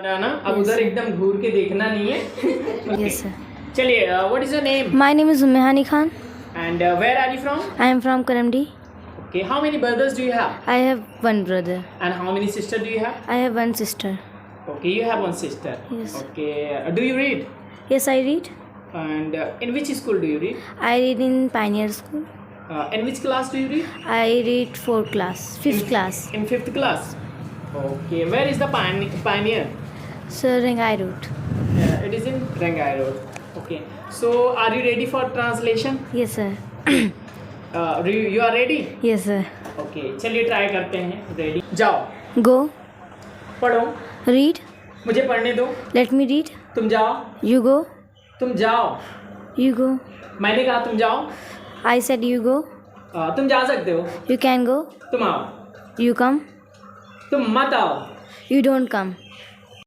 ना अब उधर एकदम घूर के देखना नहीं है. Yes, sir. चलिए, what is your name My name is Umehani Khan. and where are you from? I am from Karamdi. Okay, how many brothers do you have I have one brother. and how many sisters do you have? I have one sister. Okay, you have one sister. Yes. Okay, do you read? Yes, I read. And in which school do you read? I read in Pioneer School. In which class do you read? I read 4th class, 5th class. In 5th class. Okay, where is the Pioneer? Sir, Rangai Road. It is in Rangai Road. Okay, so are you ready for translation? Yes, sir. You are ready? Yes, sir. Okay, चलिए try करते हैं. Ready? जाओ. Go. पढ़ो. Read. मुझे पढ़ने दो. Let me read. तुम जाओ. You go. तुम जाओ. You go. मैंने कहा तुम जाओ. I said you go. तुम जा सकते हो. You can go. तुम आओ. You come. तुम मत आओ. You don't come.